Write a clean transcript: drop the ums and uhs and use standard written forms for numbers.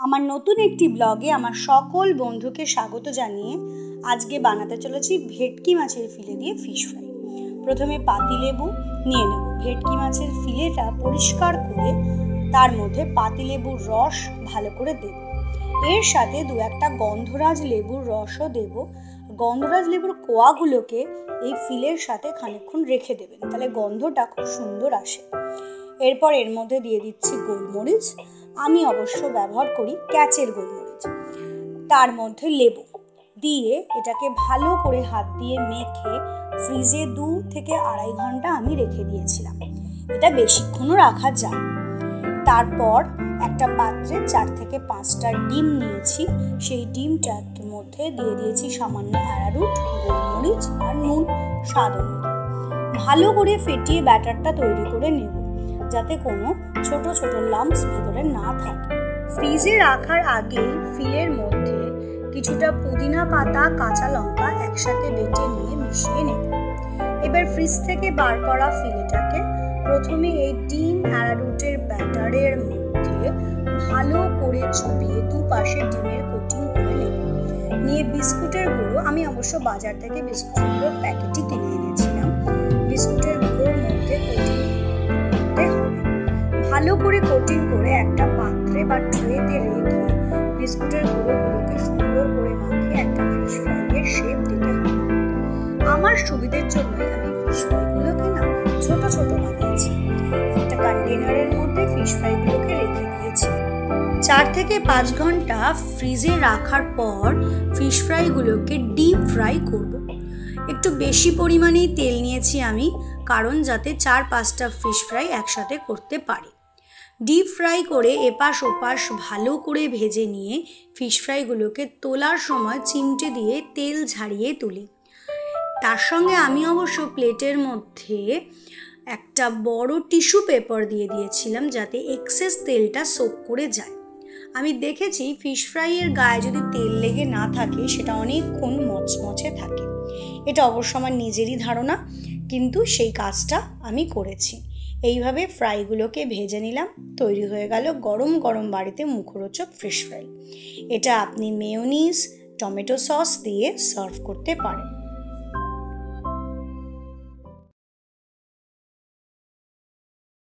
আমার নতুন একটি ব্লগে আমার সকল বন্ধুকে স্বাগত জানিয়ে আজকে বানাতে চলেছি ভেটকি মাছের ফিলে দিয়ে ফিশ ফ্রাই। প্রথমে পাতিলেবু নিয়ে নেব। ভেটকি মাছের ফিলেটা পরিষ্কার করে তার মধ্যে পাতিলেবুর রস ভালো করে দেব। এর সাথে দু একটা গন্ধরাজ লেবুর রসও দেব। গন্ধরাজ লেবুর কোয়াগুলোকে এই ফিলের সাথে খানিকক্ষণ রেখে দেবেন, তাহলে গন্ধটা খুব সুন্দর আসে। এরপর এর মধ্যে দিয়ে দিচ্ছি গোলমরিচ। আমি অবশ্য ব্যবহার করি ক্যাচের গোলমরিচ। তার মধ্যে লেবু দিয়ে এটাকে ভালো করে হাত দিয়ে মেখে ফ্রিজে 2 থেকে 2.5 ঘন্টা আমি রেখে দিয়েছিলাম। এটা বেশিক্ষণও রাখা যায়। তারপর একটা পাত্রে 4 থেকে 5টা ডিম নিয়েছি। সেই ডিমটার মধ্যে দিয়ে দিয়েছি সামান্য অ্যারারুট, গোলমরিচ আর নুন স্বাদ অনুযায়ী। ভালো করে ফেটিয়ে ব্যাটারটা তৈরি করে নেব, যাতে কোনো ছোট ছোট লাম্পস ভেতরে না থাকে। ফ্রিজে রাখার আগে ফিলের মধ্যে কিছুটা পুদিনা পাতা, কাঁচা লঙ্কা একসাথে বেটে নিয়ে মিশিয়ে নেব। এবার ফ্রিজ থেকে বার করা ফিলেটাকে প্রথমে এই ডিম অ্যারারুটের ব্যাটারের মধ্যে ভালো করে চুবিয়ে দুপাশে ডিমের কোটিং করে নেব। নিয়ে বিস্কুটের গুঁড়ো, আমি অবশ্য বাজার থেকে বিস্কুটের গুঁড়োর প্যাকেটই কিনে এনেছিলাম। বিস্কুটের গুঁড়োর মধ্যে কোটিং ভালো করে কোটিং করে একটা পাত্রে বা ট্রেতে রেখে বিস্কুটের গুঁড়োগুলোকে সুন্দর করে মাখিয়ে একটা ফিশ ফ্রাইয়ের শেপ দিতে হবে। আমার সুবিধের জন্যই আমি ফিশ ফ্রাইগুলোকে ছোট ছোট বানিয়েছি। একটা কন্টেনারের মধ্যে ফিশ ফ্রাইগুলোকে রেখে দিয়েছি। 4 থেকে 5 ঘন্টা ফ্রিজে রাখার পর ফিশ ফ্রাইগুলোকে ডিপ ফ্রাই করব। একটু বেশি পরিমাণেই তেল নিয়েছি আমি, কারণ যাতে 4-5টা ফিশ ফ্রাই একসাথে করতে পারি। ডিপ ফ্রাই করে এপাশ ওপাশ ভালো করে ভেজে নিয়ে ফিশ ফ্রাইগুলোকে তোলার সময় চিমটে দিয়ে তেল ঝাড়িয়ে তুলি। তার সঙ্গে আমি অবশ্য প্লেটের মধ্যে একটা বড় টিস্যু পেপার দিয়ে দিয়েছিলাম, যাতে এক্সেস তেলটা সোক করে যায়। আমি দেখেছি ফিশ ফ্রাইয়ের গায়ে যদি তেল লেগে না থাকে সেটা অনেকক্ষণ মচমচে থাকে। এটা অবশ্য আমার নিজেরই ধারণা, কিন্তু সেই কাজটা আমি করেছি। এইভাবে ফ্রাইগুলোকে ভেজে নিলাম। তৈরি হয়ে গেল গরম গরম বাড়িতে মুখরোচক ফিশ ফ্রাই। এটা আপনি মেয়োনিজ, টমেটো সস দিয়ে সার্ভ করতে পারেন।